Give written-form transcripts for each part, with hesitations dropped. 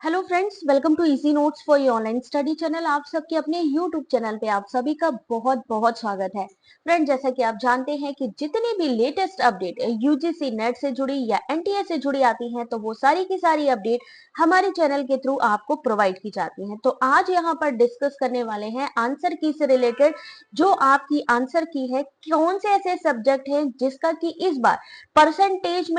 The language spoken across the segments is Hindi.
Hello friends, welcome to easy notes for your online study channel. आप सबके अपने यूट्यूब चैनल पे आप सभी का बहुत बहुत स्वागत है। फ्रेंड, जैसा कि आप जानते हैं कि जितनी भी लेटेस्ट अपडेट यूजीसी नेट से जुड़ी या एनटीए से जुड़ी आती हैं, तो वो सारी की सारी अपडेट हमारे चैनल के थ्रू आपको प्रोवाइड की जाती हैं। तो आज यहाँ पर डिस्कस करने वाले हैं आंसर की से रिलेटेड। जो आपकी आंसर की है, कौन से ऐसे सब्जेक्ट हैं जिसका कि इस बार परसेंटेज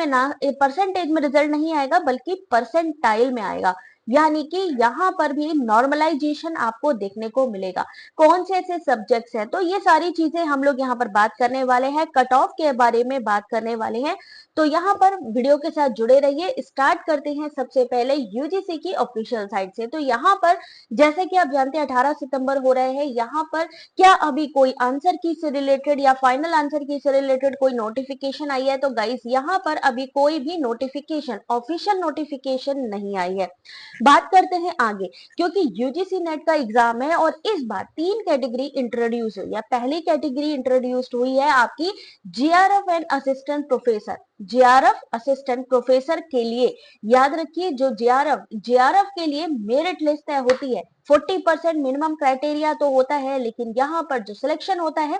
में रिजल्ट नहीं आएगा बल्कि परसेंटाइल में आएगा, यानी कि यहाँ पर भी नॉर्मलाइजेशन आपको देखने को मिलेगा। कौन से ऐसे सब्जेक्ट्स हैं, तो ये सारी चीजें हम लोग यहाँ पर बात करने वाले हैं, कट ऑफ के बारे में बात करने वाले हैं। तो यहाँ पर वीडियो के साथ जुड़े रहिए। स्टार्ट करते हैं सबसे पहले यूजीसी की ऑफिशियल साइट से। तो यहाँ पर जैसे कि आप जानते हैं 18 सितंबर हो रहे हैं। यहाँ पर क्या अभी कोई आंसर की से रिलेटेड या फाइनल आंसर की से रिलेटेड कोई नोटिफिकेशन आई है? तो गाइस, यहाँ पर अभी कोई भी नोटिफिकेशन, ऑफिशियल नोटिफिकेशन नहीं आई है। बात करते हैं आगे, क्योंकि यूजीसी नेट का एग्जाम है और इस बार 3 कैटेगरी इंट्रोड्यूस हुई है। पहली कैटेगरी इंट्रोड्यूस्ड हुई है आपकी GRF and assistant professor. GRF assistant professor के लिए याद रखिए, जो जीआरएफ के लिए मेरिट लिस्ट तय होती है। 40% मिनिमम क्राइटेरिया तो होता है, लेकिन यहाँ पर जो सिलेक्शन होता है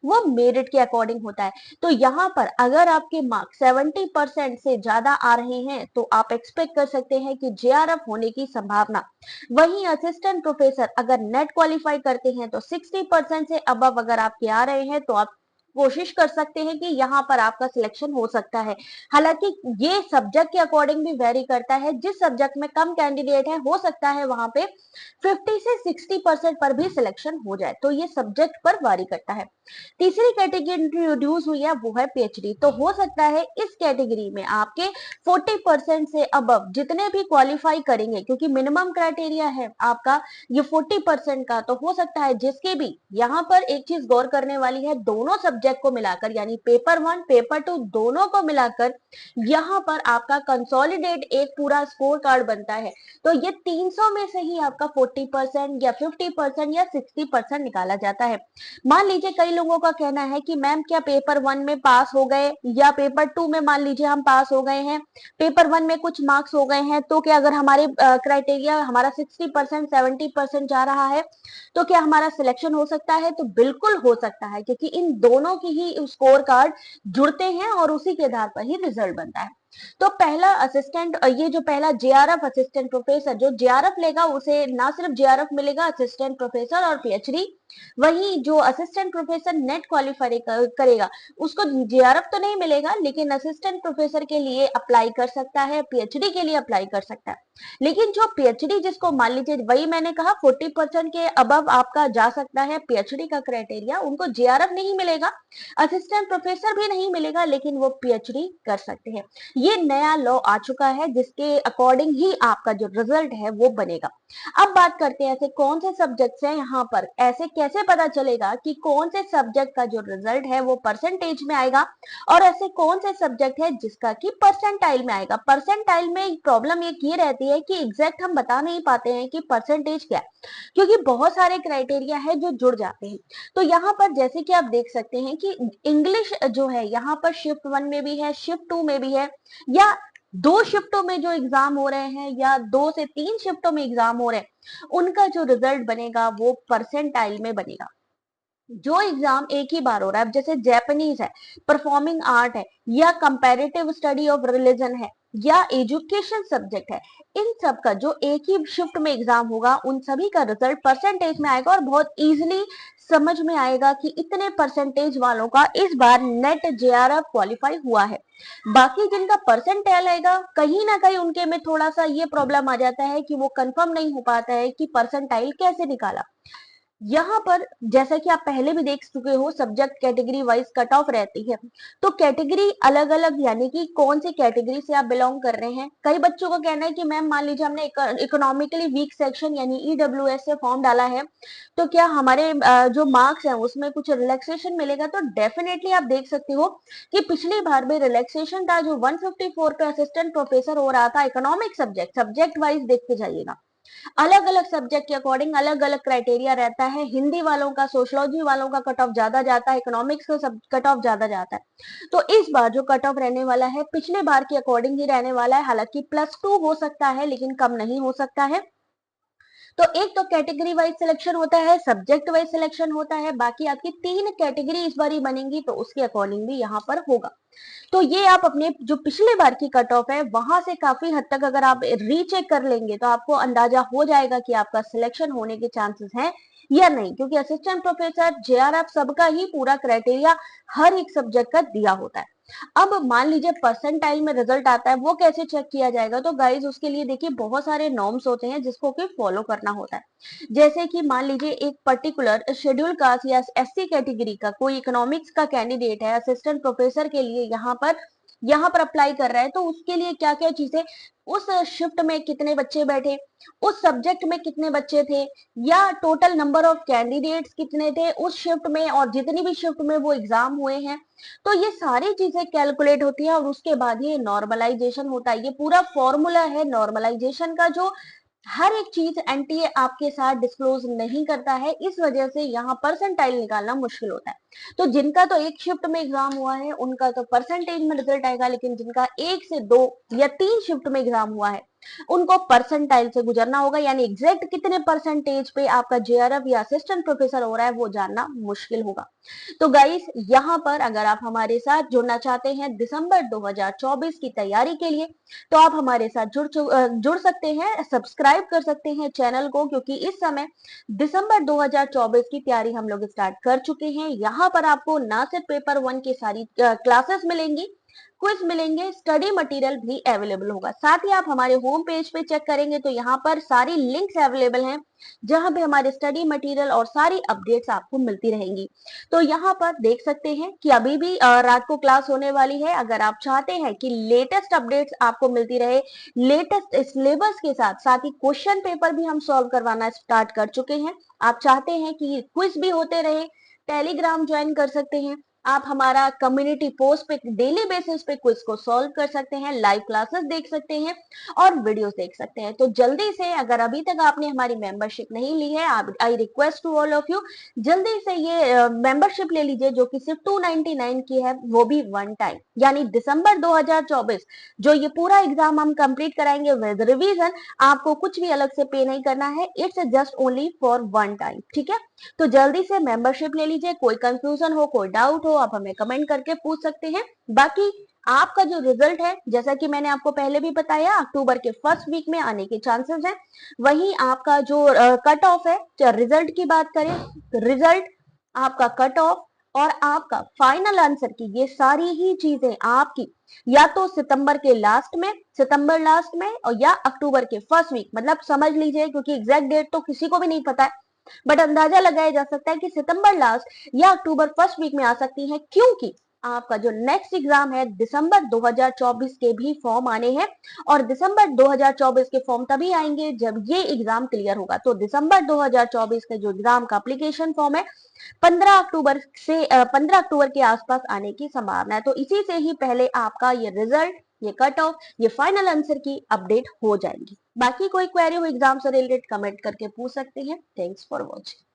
वो मेरिट के अकॉर्डिंग होता है। तो यहाँ पर अगर आपके मार्क्स 70% से ज्यादा आ रहे हैं तो आप एक्सपेक्ट कर सकते हैं कि जेआरएफ होने की संभावना। वहीं असिस्टेंट प्रोफेसर अगर नेट क्वालिफाई करते हैं तो 60% से अबव अगर आपके आ रहे हैं तो आप कोशिश कर सकते हैं कि यहाँ पर आपका सिलेक्शन हो सकता है। हालांकि ये सब्जेक्ट के अकॉर्डिंग भी वेरी करता है। जिस सब्जेक्ट में कम कैंडिडेट है, हो सकता है वहां पे 50 से 60% पर भी सिलेक्शन हो जाए। तो ये सब्जेक्ट पर वारी करता है। तीसरी कैटेगरी इंट्रोड्यूस हुई है, वो है पीएचडी। तो हो सकता है इस कैटेगरी में आपके 40% से अबव जितने भी क्वालिफाई करेंगे, क्योंकि मिनिमम क्राइटेरिया है आपका ये 40% का, तो हो सकता है जिसके भी यहाँ पर एक चीज गौर करने वाली है, दोनों सब्जेक्ट को मिलाकर यानी पेपर 1 पेपर 2 दोनों को मिलाकर यहाँ पर आपका कंसोलिडेट एक पूरा स्कोर कार्ड बनता है। तो ये 300 में से ही आपका 40% या 50% या 60% निकाला जाता है। मान लीजिए कई लोगों का कहना है कि मैम क्या पेपर 1 में पास हो गए या पेपर 2 में मान लीजिए हम पास हो गए हैं, पेपर 1 में कुछ मार्क्स हो गए हैं, तो क्या अगर हमारे क्राइटेरिया हमारा 60% 70% जा रहा है तो क्या हमारा सिलेक्शन हो सकता है? तो बिल्कुल हो सकता है, क्योंकि इन दोनों की ही स्कोर कार्ड जुड़ते हैं और उसी के आधार पर ही रिजल्ट बनता है। तो पहला असिस्टेंट, ये जो पहला जेआरएफ असिस्टेंट प्रोफेसर, जो जेआरएफ लेगा उसे ना सिर्फ जेआरएफ मिलेगा, असिस्टेंट प्रोफेसर और पीएचडी। वही जो असिस्टेंट प्रोफेसर नेट क्वालिफाई करेगा उसको जेआरएफ तो नहीं मिलेगा, लेकिन असिस्टेंट प्रोफेसर के लिए अप्लाई कर सकता है, पीएचडी के लिए अप्लाई कर सकता है। लेकिन जो पीएचडी जिसको मान लीजिए, वही मैंने कहा 40% के अबव आपका जा सकता है पीएचडी का क्राइटेरिया, उनको जेआरएफ नहीं मिलेगा, असिस्टेंट प्रोफेसर भी नहीं मिलेगा, लेकिन वो पीएचडी कर सकते हैं। ये नया लॉ आ चुका है जिसके अकॉर्डिंग ही आपका जो रिजल्ट है वो बनेगा। अब बात करते हैं ऐसे कौन से सब्जेक्ट्स हैं यहाँ पर, ऐसे कैसे पता चलेगा कि कौन से सब्जेक्ट का जो रिजल्ट है वो परसेंटेज में आएगा और ऐसे कौन से सब्जेक्ट है जिसका कि परसेंटाइल में आएगा। परसेंटाइल में प्रॉब्लम एक ये रहती है कि एग्जैक्ट हम बता नहीं पाते हैं कि परसेंटेज क्या है, क्योंकि बहुत सारे क्राइटेरिया है जो जुड़ जाते हैं। तो यहाँ पर जैसे कि आप देख सकते हैं कि इंग्लिश जो है यहाँ पर शिफ्ट 1 में भी है, शिफ्ट 2 में भी है, या 2 शिफ्टों में जो एग्जाम हो रहे हैं या 2 से 3 शिफ्टों में एग्जाम हो रहे हैं, उनका जो रिजल्ट बनेगा वो परसेंटाइल में बनेगा। जो एग्जाम एक ही बार हो रहा है, जैसे जैपनीज है, परफॉर्मिंग आर्ट है, या कंपैरेटिव स्टडी ऑफ रिलीजन है, या एजुकेशन सब्जेक्ट है, इन सब का जो एक ही शिफ्ट में एग्जाम होगा उन सभी का रिजल्ट परसेंटेज में आएगा और बहुत इजीली समझ में आएगा कि इतने परसेंटेज वालों का इस बार नेट जेआरएफ क्वालिफाई हुआ है। बाकी जिनका परसेंटाइल आएगा, कहीं ना कहीं उनके में थोड़ा सा ये प्रॉब्लम आ जाता है कि वो कंफर्म नहीं हो पाता है कि परसेंटाइल कैसे निकाला। यहाँ पर जैसा कि आप पहले भी देख चुके हो, subject category wise cut off रहती है। तो कैटेगरी अलग अलग, यानी कि कौन सी कैटेगरी से आप बिलोंग कर रहे हैं। कई बच्चों का कहना है कि मैम मान लीजिए हमने इकोनॉमिकली वीक सेक्शन यानी ईडब्ल्यूएस से फॉर्म डाला है, तो क्या हमारे जो मार्क्स हैं उसमें कुछ रिलैक्सेशन मिलेगा? तो डेफिनेटली आप देख सकते हो कि पिछली बार में रिलैक्सेशन था, जो 154 पे असिस्टेंट प्रोफेसर हो रहा था इकोनॉमिक सब्जेक्ट वाइज देखते जाइएगा, अलग अलग सब्जेक्ट के अकॉर्डिंग अलग अलग क्राइटेरिया रहता है। हिंदी वालों का, सोशोलॉजी वालों का कट ऑफ ज्यादा जाता है, इकोनॉमिक्स का सब कट ऑफ ज्यादा जाता है। तो इस बार जो कट ऑफ रहने वाला है पिछले बार के अकॉर्डिंग ही रहने वाला है, हालांकि +2 हो सकता है लेकिन कम नहीं हो सकता है। तो एक तो कैटेगरी वाइज सिलेक्शन होता है, सब्जेक्ट वाइज सिलेक्शन होता है, बाकी आपकी 3 कैटेगरी इस बार ही बनेंगी, तो उसके अकॉर्डिंग भी यहाँ पर होगा। तो ये आप अपने जो पिछले बार की कट ऑफ है वहां से काफी हद तक अगर आप रीचेक कर लेंगे तो आपको अंदाजा हो जाएगा कि आपका सिलेक्शन होने के चांसेस हैं या नहीं, क्योंकि असिस्टेंट प्रोफेसर, जेआरएफ सबका ही पूरा क्राइटेरिया हर एक सब्जेक्ट का दिया होता है। अब मान लीजिए परसेंटाइल में रिजल्ट आता है, वो कैसे चेक किया जाएगा? तो गाइज उसके लिए देखिए बहुत सारे नॉर्म्स होते हैं जिसको कि फॉलो करना होता है। जैसे कि मान लीजिए एक पर्टिकुलर शेड्यूल कास्ट या एससी कैटेगरी का कोई इकोनॉमिक्स का कैंडिडेट है, असिस्टेंट प्रोफेसर के लिए यहाँ पर अप्लाई कर रहा है, तो उसके लिए क्या क्या चीजें, उस शिफ्ट में कितने बच्चे बैठे, उस सब्जेक्ट में कितने बच्चे थे, या टोटल नंबर ऑफ कैंडिडेट्स कितने थे उस शिफ्ट में, और जितनी भी शिफ्ट में वो एग्जाम हुए हैं, तो ये सारी चीजें कैलकुलेट होती है और उसके बाद ये नॉर्मलाइजेशन होता है। ये पूरा फॉर्मूला है नॉर्मलाइजेशन का, जो हर एक चीज एनटीए आपके साथ डिस्क्लोज नहीं करता है, इस वजह से यहाँ परसेंटाइल निकालना मुश्किल होता है। तो जिनका तो एक शिफ्ट में एग्जाम हुआ है उनका तो परसेंटेज में रिजल्ट आएगा, लेकिन जिनका 1 से 2 या 3 शिफ्ट में एग्जाम हुआ है उनको परसेंटाइल से गुजरना होगा, यानी एग्जैक्ट कितने परसेंटेज पे आपका जेआरएफ या असिस्टेंट प्रोफेसर हो रहा है वो जानना मुश्किल होगा। तो गाइस यहाँ पर अगर आप हमारे साथ जुड़ना चाहते हैं दिसंबर 2024 की तैयारी के लिए, तो आप हमारे साथ जुड़ सकते हैं, सब्सक्राइब कर सकते हैं चैनल को, क्योंकि इस समय दिसंबर 2024 की तैयारी हम लोग स्टार्ट कर चुके हैं। यहाँ पर आपको ना सिर्फ पेपर 1 की सारी क्लासेस मिलेंगी, क्विज मिलेंगे, स्टडी मटेरियल भी अवेलेबल होगा। साथ ही आप हमारे होम पेज पे चेक करेंगे तो यहाँ पर सारी लिंक्स अवेलेबल हैं, जहां पे हमारे स्टडी मटेरियल और सारी अपडेट्स आपको मिलती रहेंगी। तो यहाँ पर देख सकते हैं कि अभी भी रात को क्लास होने वाली है। अगर आप चाहते हैं कि लेटेस्ट अपडेट्स आपको मिलती रहे, लेटेस्ट सिलेबस के साथ साथ ही क्वेश्चन पेपर भी हम सॉल्व करवाना स्टार्ट कर चुके हैं, आप चाहते हैं कि क्विज भी होते रहे, टेलीग्राम ज्वाइन कर सकते हैं। आप हमारा कम्युनिटी पोस्ट पे डेली बेसिस पे क्विज को सॉल्व कर सकते हैं, लाइव क्लासेस देख सकते हैं और वीडियोस देख सकते हैं। तो जल्दी से, अगर अभी तक आपने हमारी मेंबरशिप नहीं ली है, I request to all of you, जल्दी से ये मेंबरशिप ले लीजिए, जो कि सिर्फ 299 की है, वो भी वन टाइम। यानी दिसंबर 2024 जो ये पूरा एग्जाम हम कंप्लीट कराएंगे विद रिवीजन, आपको कुछ भी अलग से पे नहीं करना है, it's just only for one time. ठीक है, तो जल्दी से मेंबरशिप ले लीजिए। कोई कंफ्यूजन हो, कोई डाउट हो, आप हमें कमेंट करके पूछ सकते हैं। बाकी आपका जो रिजल्ट है, जैसा कि मैंने आपको पहले भी बताया, अक्टूबर के फर्स्ट वीक में आने के चांसेस हैं। वहीं आपका जो कट ऑफ है, रिजल्ट की बात करें तो रिजल्ट, आपका कट ऑफ और आपका फाइनल आंसर की, ये सारी ही चीजें आपकी या तो सितंबर लास्ट में और या अक्टूबर के फर्स्ट वीक, मतलब समझ लीजिए, क्योंकि एग्जैक्ट डेट तो किसी को भी नहीं पता है, बट अंदाजा लगाया जा सकता है कि सितंबर लास्ट या अक्टूबर फर्स्ट वीक में आ सकती है, क्योंकि आपका जो नेक्स्ट एग्जाम है दिसंबर 2024 के भी फॉर्म आने हैं, और दिसंबर 2024 के फॉर्म तभी आएंगे जब ये एग्जाम क्लियर होगा। तो दिसंबर 2024 के जो एग्जाम का एप्लीकेशन फॉर्म है 15 अक्टूबर के आसपास आने की संभावना है। तो इसी से ही पहले आपका ये रिजल्ट, ये कट ऑफ, ये फाइनल आंसर की अपडेट हो जाएंगी। बाकी कोई क्वेरी हो एग्जाम से रिलेटेड, कमेंट करके पूछ सकते हैं। Thanks for watching.